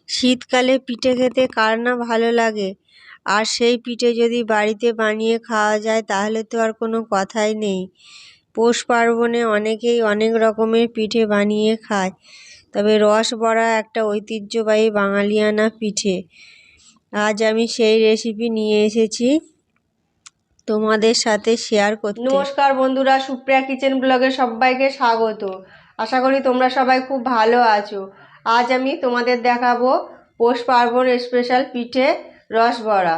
শীতকালে পিঠে খেতে কার না ভালো লাগে, আর সেই পিঠে যদি বাড়িতে বানিয়ে খাওয়া যায় তাহলে তো আর কোনো কথাই নেই। পৌষ পার্বণে অনেকেই অনেক রকমের পিঠে বানিয়ে খায়, তবে রসবড়া একটা ঐতিহ্যবাহী বাঙালিয়ানা পিঠে। আজ আমি সেই রেসিপি নিয়ে এসেছি তোমাদের সাথে শেয়ার করতে। নমস্কার বন্ধুরা, সুপ্রিয়া কিচেন ব্লগে সবাইকে স্বাগত। আশা করি তোমরা সবাই খুব ভালো আছো। আজ আমি তোমাদের দেখাবো পৌষ পার্বণ স্পেশাল পিঠে রসবড়া।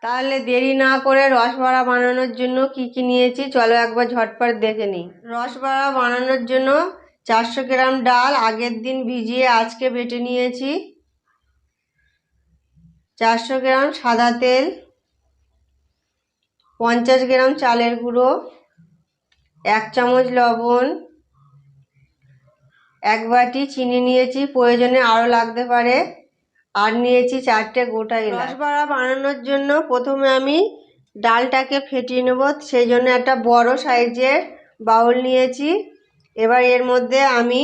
তাহলে দেরি না করে রসবড়া বানানোর জন্য কি কি নিয়েছি চলো একবার ঝটপট দেখে নিই। রসবড়া বানানোর জন্য 400 গ্রাম ডাল আগের দিন ভিজিয়ে আজকে বেটে নিয়েছি, 400 গ্রাম সাদা তেল, 50 গ্রাম চালের গুঁড়ো, 1 চামচ লবণ, 1 বাটি চিনি নিয়েছি, প্রয়োজনে আরও লাগতে পারে, আর নিয়েছি 4টে গোটা এলাচ। রসবড়া বানানোর জন্য প্রথমে আমি ডালটাকে ফেটিয়ে নেব, সেই জন্য একটা বড় সাইজের বাউল নিয়েছি। এবার এর মধ্যে আমি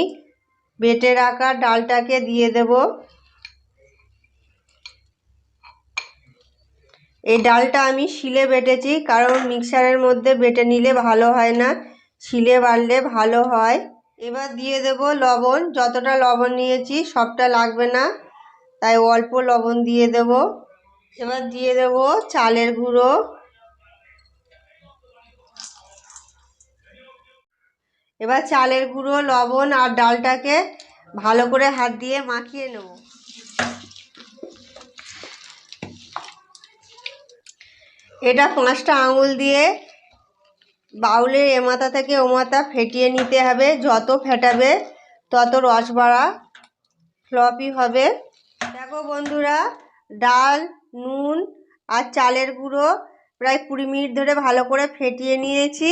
বেটে রাখা ডালটাকে দিয়ে দেব। এই ডালটা আমি শিলে বেটেছি, কারণ মিক্সারের মধ্যে বেটে নিলে ভালো হয় না, শিলে বাটলে ভালো হয়। এবার দিয়ে দেব লবণ, যতটা লবণ নিয়েছি সবটা লাগবে না, তাই অল্প লবণ দিয়ে দেব। এবার দিয়ে দেব চালের গুঁড়ো, এবার চালের গুঁড়ো, লবণ আর ডালটাকে ভালো করে হাত দিয়ে মাখিয়ে নেব। এটা 5টা আঙুল দিয়ে বাউলের এ মাথা থেকে ও মাথা ফেটিয়ে নিতে হবে, যত ফেটাবে তত রসবড়া ফ্লপি হবে। দেখো বন্ধুরা, ডাল, নুন আর চালের গুঁড়ো প্রায় 20 মিনিট ধরে ভালো করে ফেটিয়ে নিয়েছি।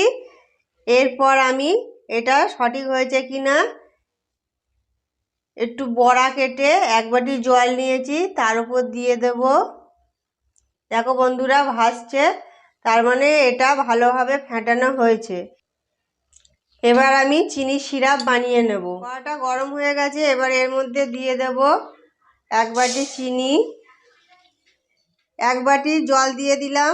এরপর আমি এটা সঠিক হয়েছে কিনা একটু বড়া কেটে 1 বাটি জল নিয়েছি, তার উপর দিয়ে দেব। দেখো বন্ধুরা ভাসছে, তার মানে এটা ভালোভাবে ফেটানো হয়েছে। এবার আমি চিনি সিরাপ বানিয়ে নেব। কড়াটা গরম হয়ে গেছে, এবার এর মধ্যে দিয়ে দেব 1 বাটি চিনি, 1 বাটি জল দিয়ে দিলাম।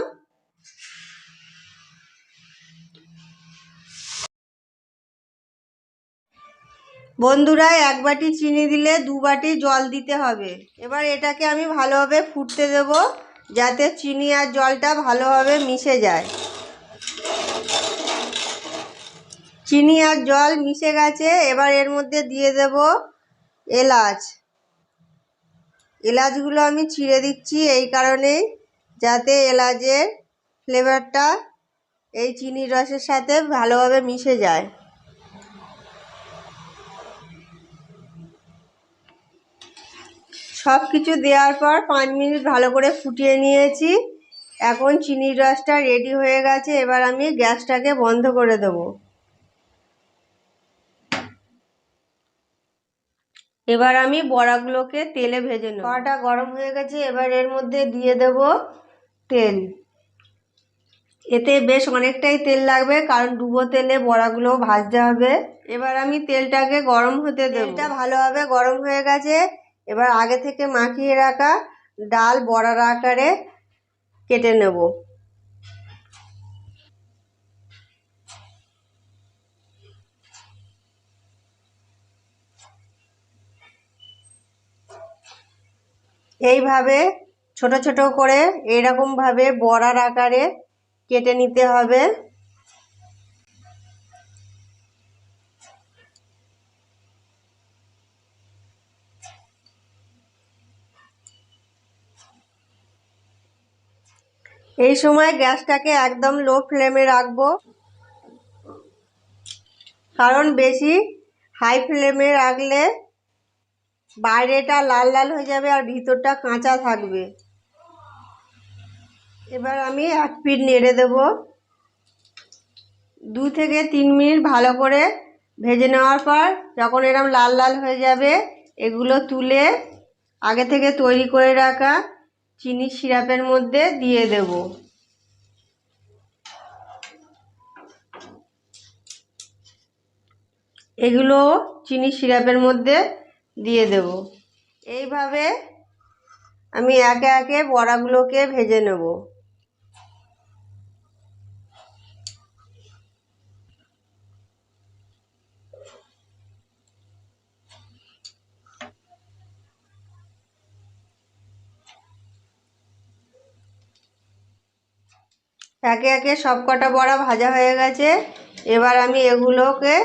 বন্ধুরা 1 বাটি চিনি দিলে 2 বাটি জল দিতে হবে। এবার এটাকে আমি ভালোভাবে ফুটতে দেব, যাতে চিনি আর জলটা ভালোভাবে মিশে যায়। চিনি আর জল মিশে গেছে, এবার এর মধ্যে দিয়ে দেব এলাচ। এলাচগুলো আমি ছিঁড়ে দিচ্ছি এই কারণে, যাতে এলাচের ফ্লেভারটা এই চিনির রসের সাথে ভালোভাবে মিশে যায়। সব কিছু দেওয়ার পর 5 মিনিট ভালো করে ফুটিয়ে নিয়েছি। এখন চিনির রসটা রেডি হয়ে গেছে, এবার আমি গ্যাসটাকে বন্ধ করে দেব। এবার আমি বড়াগুলোকে তেলে ভেজে নেব। কড়াটা গরম হয়ে গেছে, এবার এর মধ্যে দিয়ে দেব তেল। এতে বেশ অনেকটাই তেল লাগবে, কারণ ডুবো তেলে বড়াগুলো ভাজতে হবে। এবার আমি তেলটাকে গরম হতে দেব। তেলটা ভালোভাবে গরম হয়ে গেছে, এবার আগে থেকে মাখিয়ে রাখা ডাল বড়ার আকারে কেটে নেব। এইভাবে ছোট ছোট করে এরকমভাবে বড়ার আকারে কেটে নিতে হবে। এই সময় গ্যাসটাকে একদম লো ফ্লেমে রাখবো, কারণ বেশি হাই ফ্লেমে রাখলে বাইরেটা লাল লাল হয়ে যাবে আর ভিতরটা কাঁচা থাকবে। এবার আমি 1 পিঠ নেড়ে দেব। 2 থেকে 3 মিনিট ভালো করে ভেজে নেওয়ার পর যখন এরকম লাল লাল হয়ে যাবে, এগুলো তুলে আগে থেকে তৈরি করে রাখা চিনি সিরাপের মধ্যে দিয়ে দেব। এগুলো চিনি সিরাপের মধ্যে দিয়ে দেব। এইভাবে আমি একে একে বড়াগুলোকে ভেজে নেব। একে একে সব কটা বড়া ভাজা হয়ে গেছে। এবার আমি এগুলোকে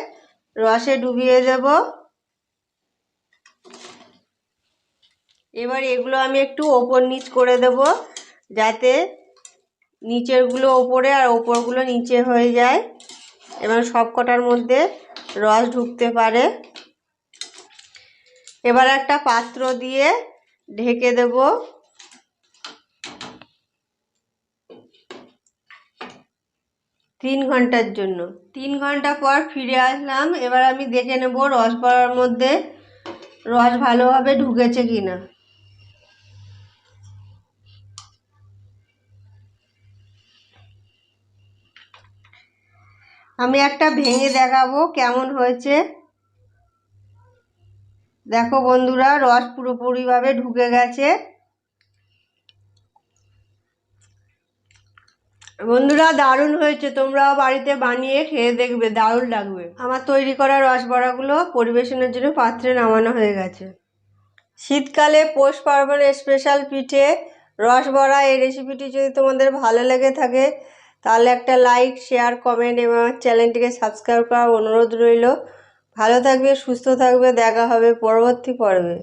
রসে ডুবিয়ে দেব। এবার এগুলো আমি একটু ওপর নিচ করে দেব, যাতে নিচেরগুলো ওপরে আর ওপরগুলো নিচে হয়ে যায় এবং সব কটার মধ্যে রস ঢুকতে পারে। এবার একটা পাত্র দিয়ে ঢেকে দেব। 3 ঘন্টার জন্য। 3 ঘন্টা পর ফিরে আসলাম। এবার আমি দেখে নেব রস বড়ার মধ্যে রস ভালোভাবে ঢুকেছে কিনা। আমি একটা ভেঙে দেখাবো কেমন হয়েছে। দেখো বন্ধুরা, রস পুরোপুরিভাবে ঢুকে গেছে। বন্ধুরা, দারুণ হয়েছে, তোমরাও বাড়িতে বানিয়ে খেয়ে দেখবে, দারুণ লাগবে। আমার তৈরি করা রস বড়াগুলো পরিবেশনের জন্য পাত্রে নামানো হয়ে গেছে। শীতকালে পৌষ পার্বণের স্পেশাল পিঠে রস বড়া, এই রেসিপিটি যদি তোমাদের ভালো লেগে থাকে তাহলে একটা লাইক, শেয়ার, কমেন্ট এবং আমার চ্যানেলটিকে সাবস্ক্রাইব করার অনুরোধ রইল। ভালো থাকবে, সুস্থ থাকবে, দেখা হবে পরবর্তী পর্বে।